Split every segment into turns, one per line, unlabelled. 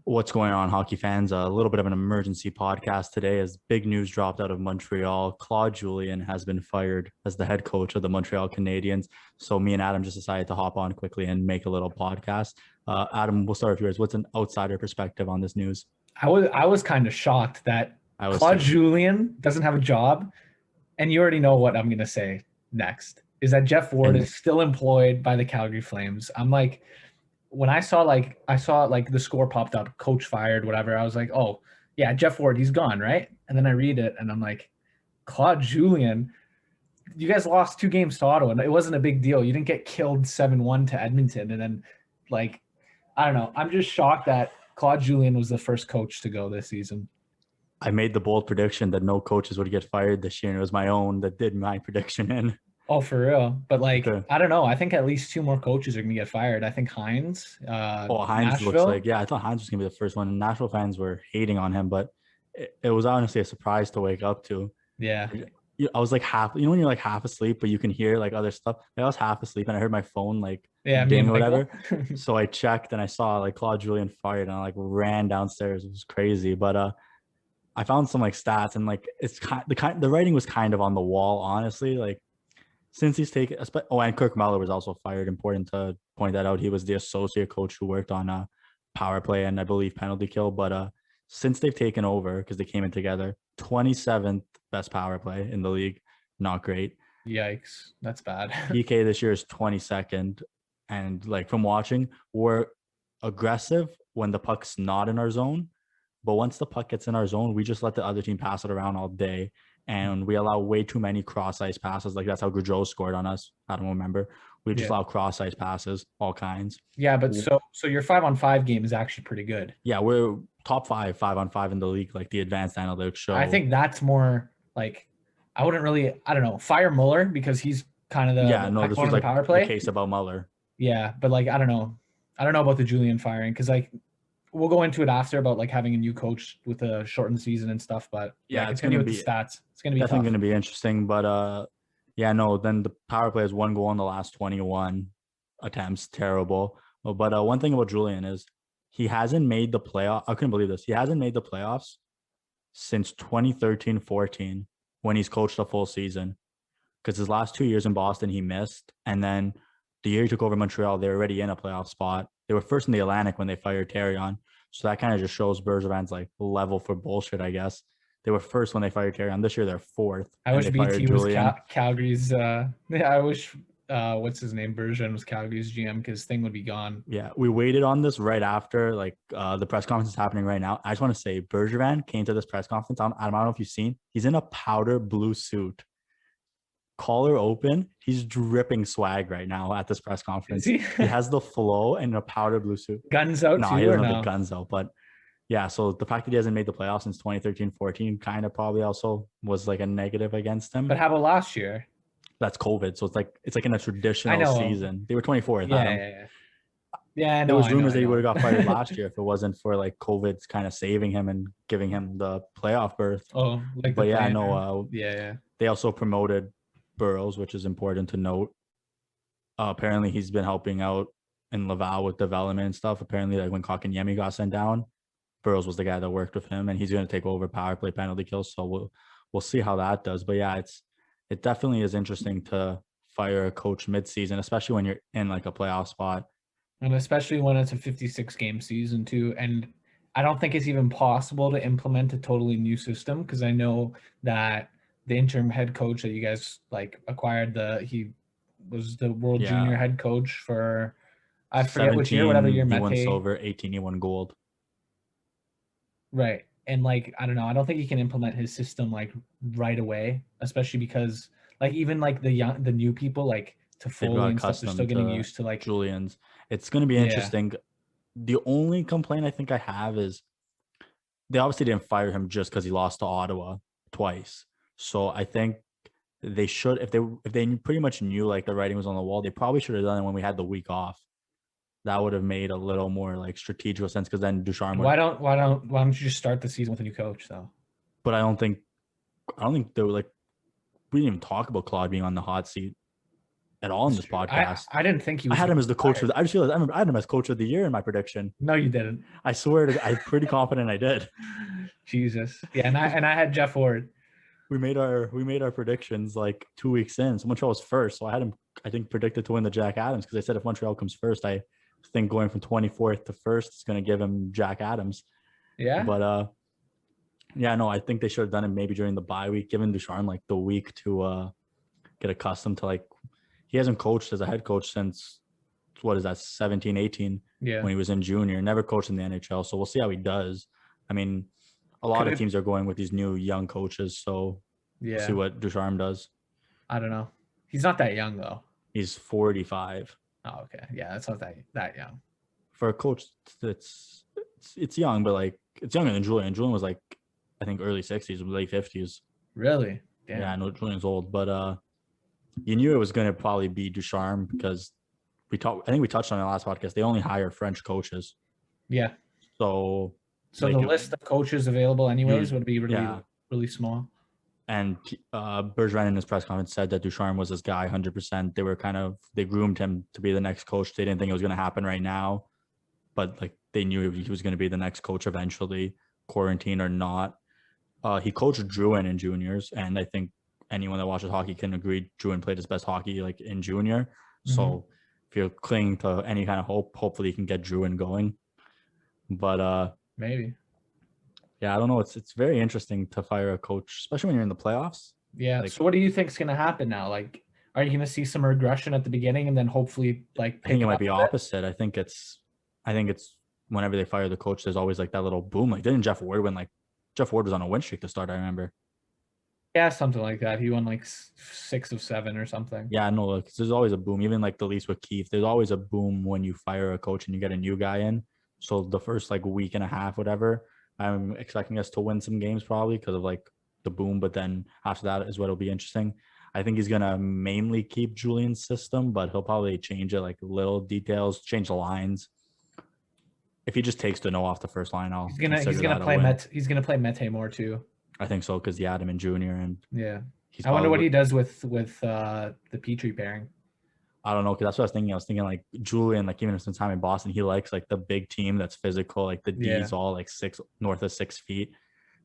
What's going on, hockey fans? A little bit of an emergency podcast today as big news dropped out of Montreal. Claude Julien has been fired as the head coach of the Montreal Canadiens. So me and Adam just decided to hop on quickly and make a little podcast. Adam, we'll start with yours. What's an outsider perspective on this news?
I was kind of shocked that
I was
Claude
too.
Julien doesn't have a job, and you already know what I'm gonna say next. Is that Jeff Ward
And
is still employed by the Calgary Flames? I'm like, when I saw the score popped up, coach fired, whatever. I was like, oh yeah, Jeff Ward, he's gone, right? And then I read it, and I'm like, Claude Julien, you guys lost 2 games to Ottawa, and it wasn't a big deal. You didn't get killed 7-1 to Edmonton, and then like, I don't know. I'm just shocked that Claude Julien was the first coach to go this season.
I made the bold prediction that no coaches would get fired this year. And it was my own that did my prediction in.
Oh, for real. But like,
Okay.
I don't know. I think at least 2 more coaches are gonna get fired. I think Hines,
Oh, Hines looks like,
Nashville.
yeah, I thought Hines was going to be the first one. And Nashville fans were hating on him, but it was honestly a surprise to wake up to.
Yeah.
I was like half, when you're like half asleep, but you can hear like other stuff. I was half asleep and I heard my phone like
Yeah, me
ding
and
or
Michael.
whatever. So I checked and I saw like Claude Julien fired and I like ran downstairs. It was crazy. But I found some like stats and like it's the writing was kind of on the wall, honestly. Like since he's taken, and Kirk Muller was also fired. Important to point that out. He was the associate coach who worked on power play and I believe penalty kill. But since they've taken over, because they came in together, 27th best power play in the league. Not great.
Yikes. That's bad.
PK this year is 22nd. And like from watching, we're aggressive when the puck's not in our zone. But once the puck gets in our zone, we just let the other team pass it around all day. And we allow way too many cross ice passes. Like that's how Gaudreau scored on us. I don't remember. We just
Yeah.
allow cross ice passes, all kinds.
Yeah, but so your 5-on-5 game is actually pretty good.
Yeah, we're top 5 on 5 in the league. Like the advanced analytics
I
show.
think that's more like I wouldn't really I don't know, fire Muller because he's kind of the
Yeah, no, this
backbone
was
of the
like
power
the
play.
case about Muller.
Yeah, but like I don't know. I don't know about the Julian firing because like we'll go into it after about like having a new coach with a shortened season and stuff. But yeah,
Yeah, it's
continue
gonna
with the
be
stats. It's gonna be
definitely
tough.
gonna be interesting. But yeah, no, then the power play has one goal in the last 21 attempts. Terrible. But one thing about Julian is he hasn't made the playoff. I couldn't believe this. He hasn't made the playoffs since 2013-14 when he's coached a full season. Because his last 2 years in Boston, he missed. And then the year he took over Montreal, they were already in a playoff spot. They were first in the Atlantic when they fired Terry on. So that kind of just shows Bergevin's like level for bullshit, I guess. They were first when they fired Terry on. This year, they're fourth,
I
and
wish
they fired
BT was
Julian.
Calgary's. Yeah, I wish what's his name Bergeron was Calgary's GM because thing would be gone.
Yeah, we waited on this right after like the press conference is happening right now. I just want to say Bergevin came to this press conference. I don't know if you've seen. He's in a powder blue suit, collar open. He's dripping swag right now at this press
Is
conference.
he
He has the flow and a powder blue suit.
guns out
No, he
too or
doesn't have the
no?
guns though. But yeah, so the fact that he hasn't made the playoffs since 2013-14 kind of probably also was like a negative against
But
him.
how about last year?
That's COVID. So it's like in a
I
traditional
know.
season. They were 24th,
Yeah,
Adam.
yeah, yeah. Yeah, I
There
know,
was
I know,
rumors
I
that he would
know.
have got fired last year if it wasn't for like COVID kind of saving him and giving him the playoff berth.
Oh, like the
But yeah,
plan.
no,
Yeah, yeah.
they also promoted Burrows, which is important to note. Apparently, he's been helping out in Laval with development and stuff. Apparently, like when Kotkaniemi got sent down, Burrows was the guy that worked with him, and he's going to take over power play penalty kills. So we'll see how that does. But yeah, it definitely is interesting to fire a coach midseason, especially when you're in like a playoff spot.
And especially when it's a 56 game season too. And I don't think it's even possible to implement a totally new system because I know that the interim head coach that you guys like acquired he was the world
Yeah,
junior head coach for I forget which year, whatever
17
year
he won
Mete.
silver, 18 he won gold.
Right. And like I don't know, I don't think he can implement his system like right away, especially because like even like the new people like to
They've got
Foley and stuff, they're still
accustomed
getting
to
used to like
Julian's. It's going to be
yeah.
interesting. The only complaint I think I have is they obviously didn't fire him just because he lost to Ottawa twice. So I think they should, if they pretty much knew like the writing was on the wall, they probably should have done it when we had the week off. That would have made a little more like strategical sense because then Ducharme would.
Why don't you just start the season with a new coach though?
But I don't think they were like we didn't even talk about Claude being on the hot seat. at all in this podcast.
I didn't think he was.
I had him as the coach. I just realized I had him as coach of the year in my prediction.
No, you didn't.
I swear, I'm pretty confident I did.
Jesus. Yeah, and I had Jeff Ward.
We made our predictions like 2 weeks in. So Montreal was first. So I had him, I think, predicted to win the Jack Adams because I said if Montreal comes first, I think going from 24th to first is going to give him Jack Adams.
Yeah.
But yeah, no, I think they should have done it maybe during the bye week, given Ducharme like the week to get accustomed to like he hasn't coached as a head coach since what is that 17, 18 when he was in junior, never coached in the NHL. So we'll see how he does. I mean, a lot of teams are going with these new young coaches, so we'll see what Ducharme does.
I don't know. He's not that young though.
He's 45.
Oh, okay. Yeah, that's not that young.
For a coach, it's young, but like it's younger than Julien. Julien was like I think early 60s, late 50s.
Really? Damn.
Yeah, I know Julien's old, but you knew it was going to probably be Ducharme because I think we touched on it last podcast. They only hire French coaches.
Yeah.
So
the list of coaches available anyways would be really small.
And Bergevin in his press conference said that Ducharme was this guy 100%. They groomed him to be the next coach. They didn't think it was going to happen right now, but like they knew he was going to be the next coach eventually, quarantine or not. He coached Drouin in juniors, and I think anyone that watches hockey can agree Drouin played his best hockey like in junior. Mm-hmm. So if you're clinging to any kind of hope, hopefully you can get Drouin going. But
maybe.
Yeah, I don't know. It's very interesting to fire a coach, especially when you're in the playoffs.
Yeah. Like, so what do you think is going to happen now? Like, are you going to see some regression at the beginning and then hopefully like?
I think it might be opposite. I think it's whenever they fire the coach, there's always like that little boom. Like, didn't Jeff Ward win? Like, Jeff Ward was on a win streak to start. I remember.
Yeah, something like that. He won like 6 of 7 or something.
Yeah, no, like, there's always a boom. Even like the Leafs with Keith, there's always a boom when you fire a coach and you get a new guy in. So the first like week and a half, whatever, I'm expecting us to win some games probably because of like the boom. But then after that is what will be interesting. I think he's gonna mainly keep Julien's system, but he'll probably change it like little details, change the lines. If he just takes Deneau off the first line, he's gonna
play Mete more too.
I think so because he had him in junior and
I wonder what he does with the Petrie pairing.
I don't know because that's what I was thinking. I was thinking like Julien, like even since time in Boston, he likes like the big team that's physical, like the D's all like north of 6 feet.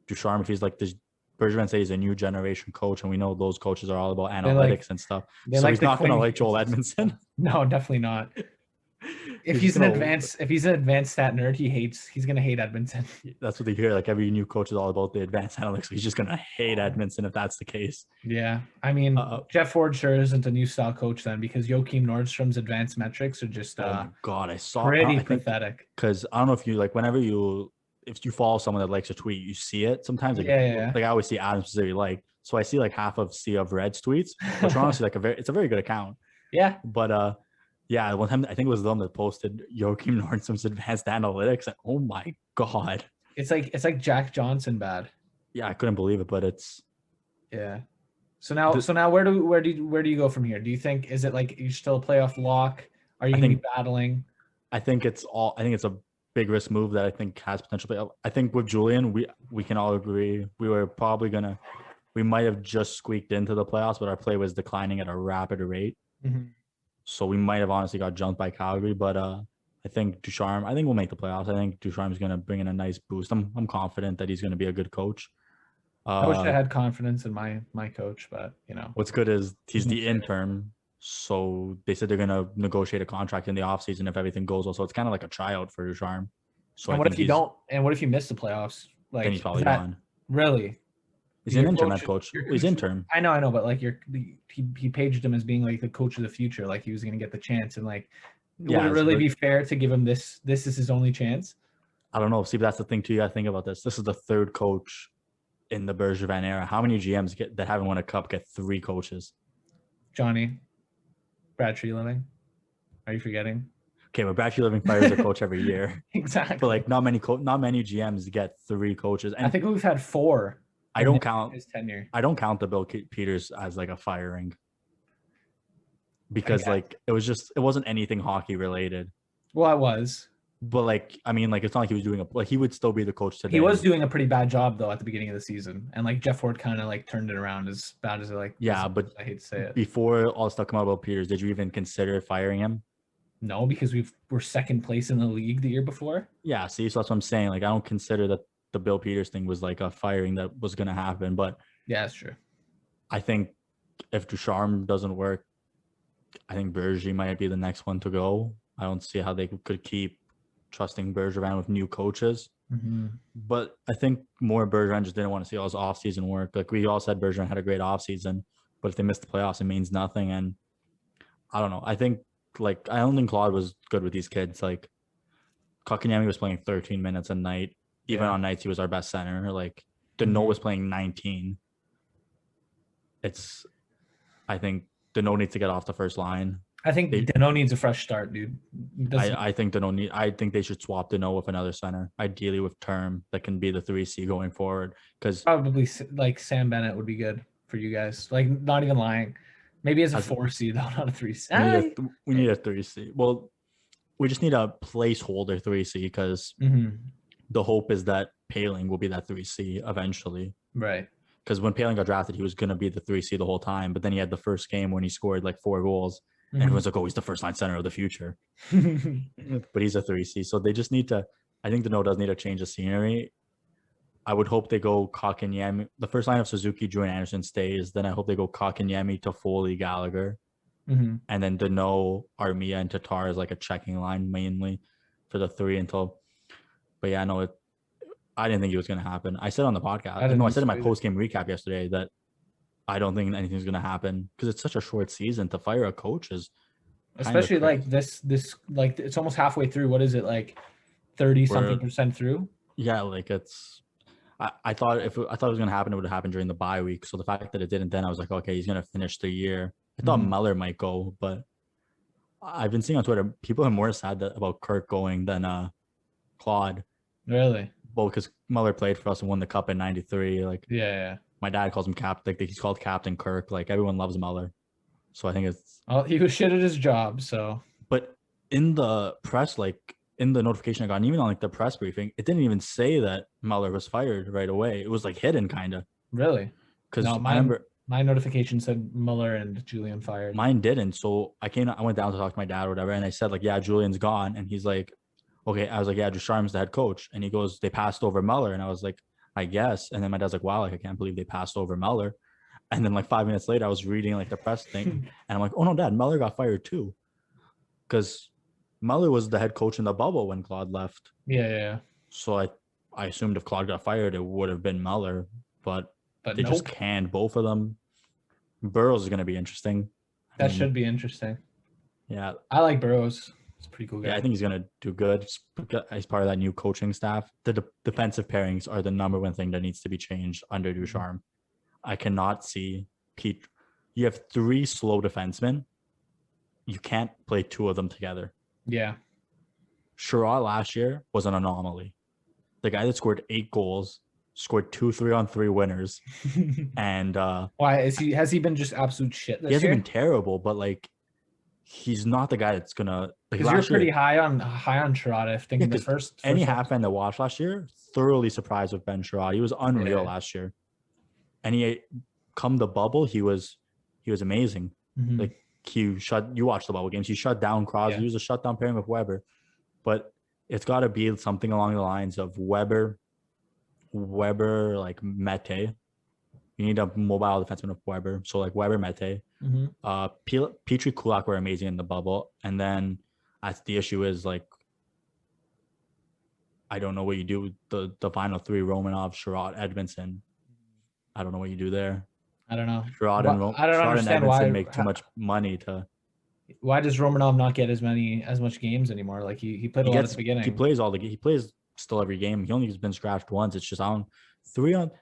Ducharme, if he's like this, Bergevin says he's a new generation coach, and we know those coaches are all about analytics and stuff. So he's not going to like Joel Edmondson.
No, definitely not. If he's an advanced stat nerd, he's gonna hate Edmondson.
That's what they hear. Like every new coach is all about the advanced analytics. He's just gonna hate Edmondson if that's the case.
Yeah, I mean, Jeff Ford sure isn't a new style coach then because Joachim Nordstrom's advanced metrics are just
oh my God, I saw
pretty pathetic.
Because I don't know if you like if you follow someone that likes a tweet, you see it sometimes. Like, like I always see Adams specifically like, so I see like half of Sea of Red's tweets, which are honestly like it's a very good account.
Yeah,
but yeah, one time I think it was them that posted Joachim Nordstrom's advanced analytics, and oh my God,
it's like Jack Johnson bad.
Yeah, I couldn't believe it, but it's
So now where do you go from here? Do you think is it like you're still a playoff lock? Are you going to be battling?
I think it's a big risk move that I think has potential. I think with Julien, we can all agree we might have just squeaked into the playoffs, but our play was declining at a rapid rate.
Mm-hmm.
So we might have honestly got jumped by Calgary, but I think Ducharme, I think we'll make the playoffs. I think Ducharme is going to bring in a nice boost. I'm confident that he's going to be a good coach.
I wish I had confidence in my coach, but
what's good is he's the intern. So they said they're going to negotiate a contract in the offseason if everything goes well. So it's kind of like a tryout for Ducharme. So
and what if you don't? And what if you miss the playoffs? Like
then he's probably gone.
Really?
He's an interim head coach. He's interim.
I know, but like he paged him as being like the coach of the future, like he was going to get the chance, and like would it really be fair to give him this? This is his only chance.
I don't know. See, but that's the thing too. You got to think about this. This is the third coach in the Bergevin era. How many GMs that haven't won a cup get 3 coaches?
Johnny, Brad Treliving. Are you forgetting?
Okay, but Brad Treliving fires a coach every year.
Exactly.
But like not many GMs get 3 coaches. And
I think we've had 4.
I don't count
his tenure.
I don't count the Bill Peters as like a firing because like it wasn't anything hockey related.
Well, it was.
But like, I mean, like it's not like he was doing he would still be the coach today.
He was doing a pretty bad job though at the beginning of the season, and like Jeff Ford kind of like turned it around as bad as
Yeah, but
I hate to say it.
before all the stuff come out about Peters, did you even consider firing him?
No, because we're second place in the league the year before.
Yeah, see, so that's what I'm saying. Like, I don't consider that the Bill Peters thing was like a firing that was going to happen. But
yeah, that's true.
I think if Ducharme doesn't work, I think Berger might be the next one to go. I don't see how they could keep trusting Bergevin with new coaches.
Mm-hmm.
But I think more Bergevin just didn't want to see all his offseason work. Like we all said, Bergevin had a great offseason, but if they missed the playoffs, it means nothing. And I don't know. I think I don't think Claude was good with these kids. Like Kotkaniemi was playing 13 minutes a night. Even on nights, he was our best center. Like Deneau was playing 19. I think Deneau needs to get off the first line.
I think Deneau needs a fresh start, dude.
I think I think they should swap Deneau with another center, ideally with Term that can be the 3C going forward. Because
probably like Sam Bennett would be good for you guys. Like, not even lying. Maybe as a 4C though, not a 3C.
We need a 3C. Well, we just need a placeholder 3C because the hope is that Paling will be that 3C eventually.
Right.
Because when Paling got drafted, he was going to be the 3C the whole time. But then he had the first game when he scored like 4 goals. And everyone's like, oh, he's the first line center of the future. But he's a 3C. So they just need to, I think Deneau does need to change the scenery. I would hope they go Kotkaniemi. The first line of Suzuki, Jordan Anderson stays. Then I hope they go Kotkaniemi, Toffoli, Gallagher. And then Deneau, Armia, and Tatar is like a checking line mainly for the 3 until. But yeah, no, I didn't think it was going to happen. I said on the podcast, I said in my post-game recap yesterday that I don't think anything's going to happen because it's such a short season. To fire a coach is
especially like this like it's almost halfway through. What is it, like 30-something% through?
Yeah, like it's. I thought it was going to happen, it would have happened during the bye week. So the fact that it didn't, then I was like, okay, he's going to finish the year. I thought Muller might go, but I've been seeing on Twitter people are more sad about Kirk going than Claude.
Really?
Well, because Muller played for us and won the cup in '93. Like,
yeah.
My dad calls him Captain. Like he's called Captain Kirk. Like everyone loves Muller, so I think it's.
Oh, he was shit at his job. So.
But in the press, like in the notification I got, and even on like the press briefing, it didn't even say that Muller was fired right away. It was like hidden, kind of.
Really?
Because I remember
my notification said Muller and Julien fired.
Mine didn't. So I went down to talk to my dad or whatever, and I said like, yeah, Julian's gone, and he's like, okay. I was like, yeah, Ducharme's the head coach, and he goes, they passed over Muller, and I was like, I guess. And then my dad's like, wow, like I can't believe they passed over Muller. And then like 5 minutes later, I was reading like the press thing, and I'm like, oh no, Dad, Muller got fired too, because Muller was the head coach in the bubble when Claude left.
Yeah.
So I assumed if Claude got fired, it would have been Muller, but they just canned both of them. Burrows is going to be interesting.
That should be interesting.
Yeah,
I like Burrows. It's a pretty cool guy.
Yeah, I think he's going to do good as part of that new coaching staff. The defensive pairings are the number one thing that needs to be changed under Ducharme. I cannot see Pete. You have 3 slow defensemen. You can't play 2 of them together.
Yeah.
Sherrod last year was an anomaly. The guy that scored 8 goals scored 2 3-on-3 winners. And
why has he been just absolute shit this year?
He hasn't been terrible, but like he's not the guy that's gonna.
Because you're pretty high on Sherrod. I think in the first
any half fan that watched last year thoroughly surprised with Ben Sherrod. He was unreal last year, and he come the bubble he was amazing. Like you watched the bubble games. He shut down Crosby. He was a shutdown pairing with Weber, but it's got to be something along the lines of Weber like Mete. You need a mobile defenseman of Weber. So like Weber, Mete. Petrie, Kulak were amazing in the bubble. And then the issue is like, I don't know what you do with the final 3, Romanov, Sherrod, Edmondson. I don't know what you do there.
I don't know.
Sherrod and Edmondson make too much money to.
Why does Romanov not get as much games anymore? Like he played a lot at the beginning.
He plays still every game. He only has been scratched once. It's just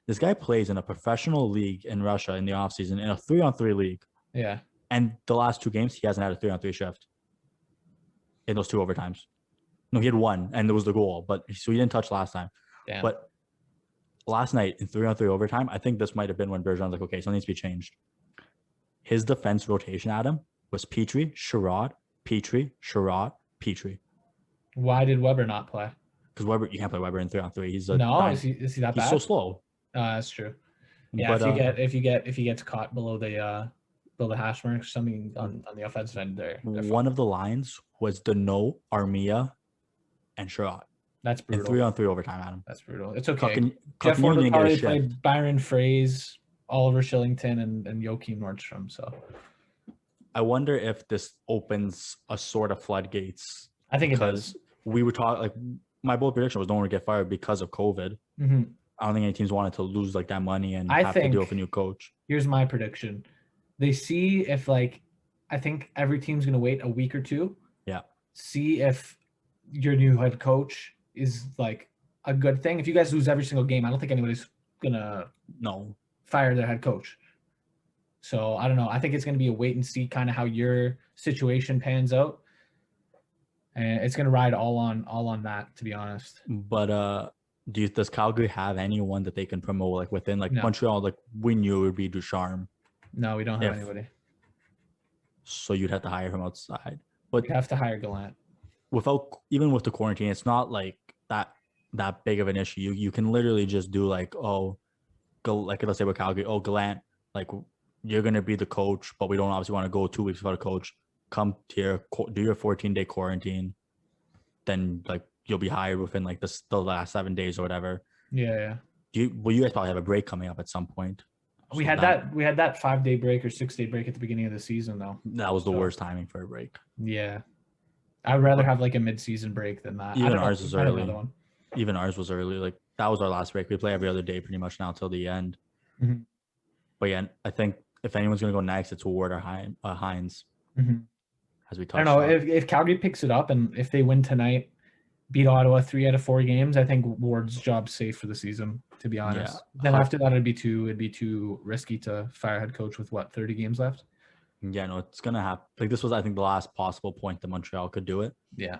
this guy plays in a professional league in Russia in the offseason in a 3-on-3 league.
Yeah.
And the last 2 games, he hasn't had a 3-on-3 shift in those 2 overtimes. No, he had 1, and there was the goal, so he didn't touch last time.
Damn.
But last night in 3-on-3 overtime, I think this might have been when Bergeron's like, okay, something needs to be changed. His defense rotation, Adam, was Petrie, Sherrod, Petrie, Sherrod, Petrie.
Why did Weber not play?
Because Weber, you can't play Weber in 3-on-3. He's a
No,
nine.
is he that
He's
bad?
so slow.
That's true. Yeah,
But
if he gets caught below the hash mark or something on the offensive end, they're
one of the lines was Deneau, Armia, and Sherrod.
That's
In
brutal.
3-on-3 overtime, Adam.
That's brutal. It's okay.
Jeff
Jeff
Ford
Ford
didn't
will
get a
probably play
shift.
Byron Frazee, Oliver Shillington, and Joachim Nordstrom. So
I wonder if this opens a sort of floodgates.
I think it does.
We were talking, like, my bold prediction was no one would get fired because of COVID.
Mm-hmm.
I don't think any teams wanted to lose like that money and
I
have to
think-
deal with a new coach.
Here's my prediction. They see if I think every team's going to wait a week or two.
Yeah.
See if your new head coach is like a good thing. If you guys lose every single game, I don't think anybody's going to fire their head coach. So I don't know. I think it's going to be a wait and see kind of how your situation pans out. And it's going to ride all on that, to be honest.
But does Calgary have anyone that they can promote like within like
No.
Montreal? Like we knew it would be Ducharme.
No, we don't have anybody.
So you'd have to hire from outside. But
We have to hire Gallant.
even with the quarantine, it's not like that big of an issue. You can literally just do like, let's say with Calgary, Gallant, like you're gonna be the coach, but we don't obviously want to go 2 weeks without a coach. Come here, do your 14-day quarantine, then like you'll be hired within like the last 7 days or whatever.
Yeah.
You guys probably have a break coming up at some point.
We had that 5-day break or 6-day break at the beginning of the season, though.
That was the worst timing for a break.
Yeah, I'd rather have like a mid-season break than that.
Even ours was early.
Another one.
Even ours was early. Like that was our last break. We play every other day pretty much now till the end.
Mm-hmm.
But yeah, I think if anyone's gonna go next, it's Ward or Hines.
Mm-hmm.
As we
I
touched
don't know
on.
if Calgary picks it up and if they win tonight, beat Ottawa 3 out of 4 games, I think Ward's job's safe for the season. To be honest, then after that it'd be too risky to fire head coach with 30 games left.
Yeah, no, it's gonna happen. Like this was, I think, the last possible point that Montreal could do it.
Yeah,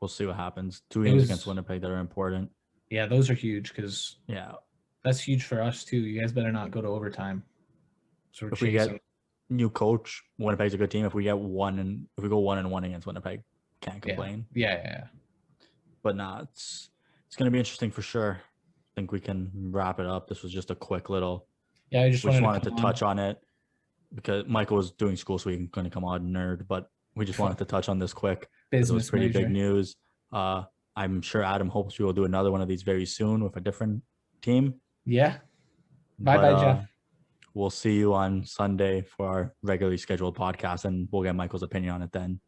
we'll see what happens. 2 games against Winnipeg that are important.
Yeah, those are huge because that's huge for us too. You guys better not go to overtime. So
if we get new coach, Winnipeg's a good team. If we go 1-1 against Winnipeg, can't complain.
Yeah.
But it's gonna be interesting for sure. I think we can wrap it up. This was just a quick little.
Yeah, I just
wanted to touch on it because Michael was doing school, so he couldn't come on nerd. But we just wanted to touch on this quick. It was pretty big news. I'm sure Adam hopes we will do another one of these very soon with a different team.
Yeah. Bye, Jeff.
We'll see you on Sunday for our regularly scheduled podcast, and we'll get Michael's opinion on it then.